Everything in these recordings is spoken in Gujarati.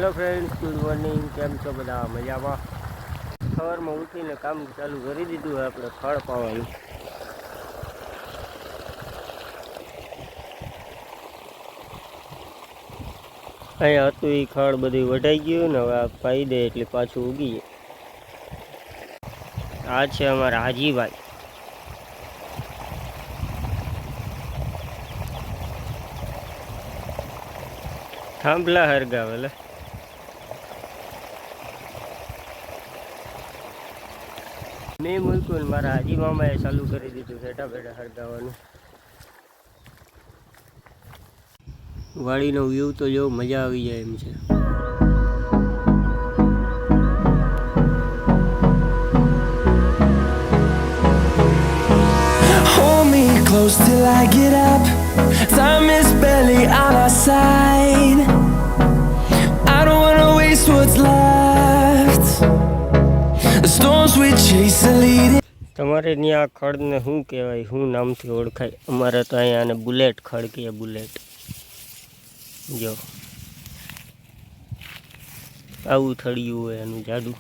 Hello friends, good morning. केम छो बधा मजामां? सवाરમાં ઉઠીને કામ ચાલુ કરી દીધું હોય આપણે ખડ પાવાનું। અહીંયા હતું એ ખડ બધું વઢાઈ ગયું ને હવે પાઈ દે એટલે પાછું ઉગી જાય। આ છે અમારા હાજીભાઈ। થાંભલા હરગાવેલા મેં મૂક્યું ને મારા હાજી મામાએ ચાલુ કરી દીધું બેઠા બેઠા હરગાવાનું। વાડીનો વ્યૂ તો જો મજા આવી જાય એમ છે। Hold me close till I get up. Time is barely on our side. I don't wanna waste what's left. The storms we chase are leading. તમારે ત્યાં આ ખડને શું કહેવાય, શું નામથી ઓળખાય? અમારે તો અહીંયા આને બુલેટ ખડ કહે, બુલેટ। જો આવું થળિયું હોય એનું જાડું।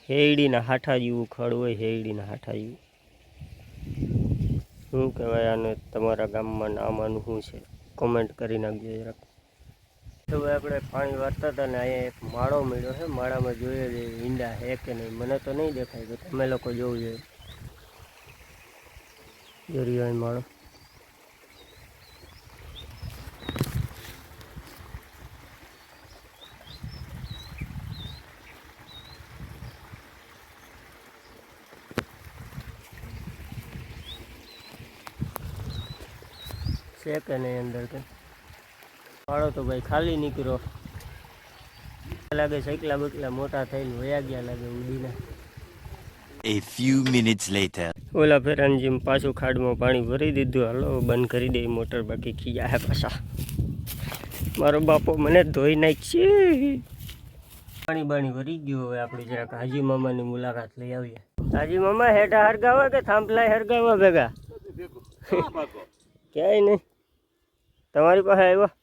હેડીના હાઠા જેવું ખડ હોય, હેડીના હાઠા જેવું। શું કહેવાય આને? તમારા ગામમાં નામ આનું શું છે? કોમેન્ટ કરી નાખજો જરાક। તો હવે આપણે પાણી વારતા હતા ને અહીંયા એક માળો મળ્યો છે। માળામાં જોઈએ છે ઈંડા હે કે નહીં, મને તો નહીં દેખાય, તો તમે લોકો જોવું જોઈએ। જોઈ હોય માળો। છે કે નહીં અંદર કે? માળો તો ભાઈ ખાલી નીકળ્યો લાગે। સૈકલા બકલા મોટા થઈને વયા ગયા લાગે ઉડીને। A few minutes later. ઓલા ફેરાનજી પાછું ખાડમાં પાણી ભરી દીધું। હાલો બંધ કરી દે મોટર, બાકી ખીયા હે પાછા। મારો બાપો મને ધોઈ નાખશે। પાણી બાણી ભરી ગયું। હવે આપણે જરાક હાજી મામાની મુલાકાત લઈ આવીએ। હાજી મામા હેઠા હરગાવા કે થાંભલા હરગાવા ભેગા? ક્યાંય નહીં, તમારી પાસે આવ્યા?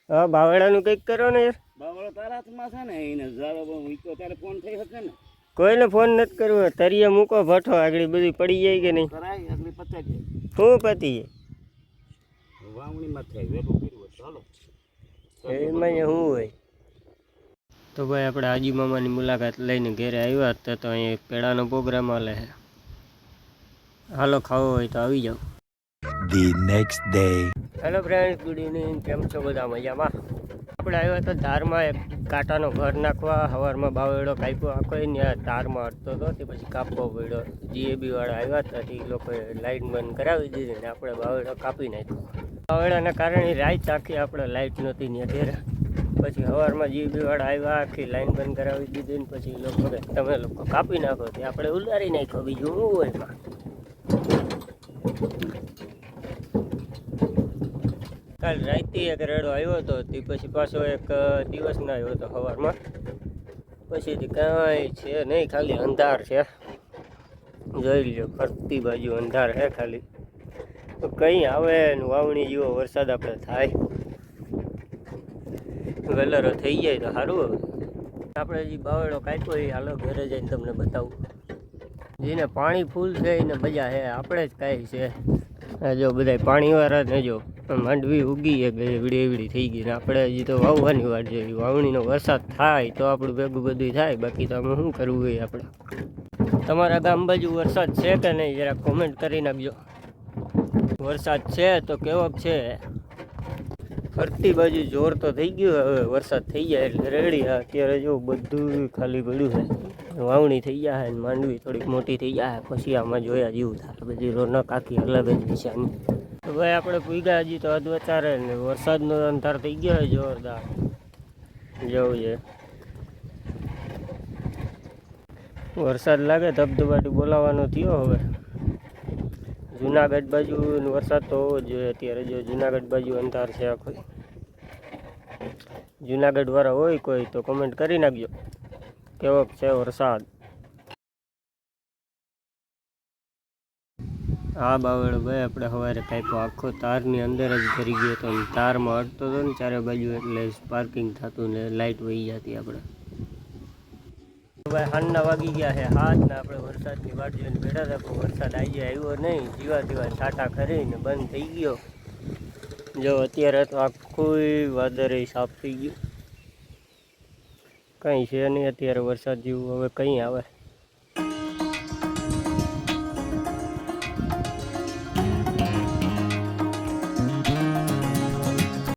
હા, બાવળાનું કંઈક કરો ને યાર। બાવળો તારા હાથમાં છે ને, એને જાળો મૂક્યો ત્યારે ફોન થઈ શકે ને? કોઈને ફોન નથી કરવો, તરીએ મૂકો ભઠ્ઠો, આગળ બધી પડી જાય કે નહીં? કરાય આગળ પચાસ જાય શું પતી જાય? વાવણીમાં થાય વેલું કર્યું હોય ચાલો એમાં શું હોય? તો ભાઈ આપણે હાજી મામાની મુલાકાત લઈને ઘરે આવ્યા હતા, તો અહીંયા પેડાનો પ્રોગ્રામ હાલે છે। હાલો ખાવો હોય તો આવી જાઓ। The next day. Hello friends, good evening. કેમ છો બધા મજામાં? આપણે આવ્યા હતા ધારમાં એક કાંટાનો ઘર નાખવા। સવારમાં બાવળો કાપ્યો આખો, ત્યાં તારમાં અડતો હતો, તે પછી કાપવો પડ્યો। જીએબી વાળા આવ્યા હતા, એ લોકોએ લાઇટ બંધ કરાવી દીધી ને આપણે બાવળો કાપી નાખ્યો। બાવળાના કારણે રાત આખી આપણે લાઇટ નહોતી ત્યાં ઘેરે। પછી સવારમાં જીએબી વાળા આવ્યા, આખી લાઈન બંધ કરાવી દીધી ને પછી એ લોકો તમે લોકો કાપી નાખો, તે આપણે ઉલારી નાખ્યો। બીજું શું હોય એમાં? કાલ રાતથી એક રેડો આવ્યો હતો, તે પછી પાછો એક દિવસનો આવ્યો હતો સવારમાં। પછીથી કાંઈ છે નહીં, ખાલી અંધાર છે। જોઈ લો, ફરતી બાજુ અંધાર છે ખાલી। તો કંઈ આવે ને વાવણી જેવો વરસાદ આપણે થાય, વેલરો થઈ જાય તો સારું। હવે આપણે જે બાવળો કાપ્યો એ હાલો ઘરે જઈને તમને બતાવું। જેને પાણી ફૂલ છે એને મજા છે, આપણે જ કાંઈ છે। જો બધા પાણીવાળા ને જો માંડવી ઉગી એવડી એવડી થઈ ગઈ ને આપણે હજી તો વાવવાની વાત જોઈએ। વાવણીનો વરસાદ થાય તો આપણું ભેગું બધું થાય, બાકી તો આમાં શું કરવું હોય આપણે? તમારા ગામ બાજુ વરસાદ છે કે નહીં જરા કોમેન્ટ કરી નાખજો। વરસાદ છે તો કેવો છે? ફરતી બાજુ જોર તો થઈ ગયું, હવે વરસાદ થઈ જાય એટલે રેડી। અત્યારે જો બધું ખાલી પડ્યું છે, વાવણી થઈ જાય ને માંડવી થોડીક મોટી થઈ જાય, પછી આમાં જોયા જેવું થાય। બધી રોનક આખી અલગ જ નિશાની। તો ભાઈ આપણે પૂગ્યા હજી તો અધવચારે ને વરસાદનો અંધાર થઈ ગયો હોય જોરદાર, જવું છે। વરસાદ લાગે ધબધબાટી બોલાવાનો થયો હવે। જુનાગઢ બાજુ વરસાદ તો હોવો જ જોઈએ અત્યારે। જો જુનાગઢ બાજુ અંધાર છે આખો, જુનાગઢ વાળા હોય કોઈ તો કમેન્ટ કરી નાખજો કેવો છે વરસાદ. હા બાવળો ભાઈ આપણે સવારે કાપ્યો આખો તારની અંદર જ ભરી ગયો હતો અને તારમાં અડતો હતો ને ચારે બાજુ એટલે સ્પાર્કિંગ થતું ને લાઇટ વહી જતી આપણે. ભાઈ સાંજના વાગી ગયા છે 7 ને આપણે વરસાદની વાટ જોઈને બેઠા હતા પણ વરસાદ આજે આવ્યો નહીં. જીવા છાંટા ખરીને બંધ થઈ ગયો. જો અત્યારે તો આખું વાદળ સાફ થઈ ગયું. કંઈ છે નહીં અત્યારે વરસાદ જેવું હવે કંઈ આવે.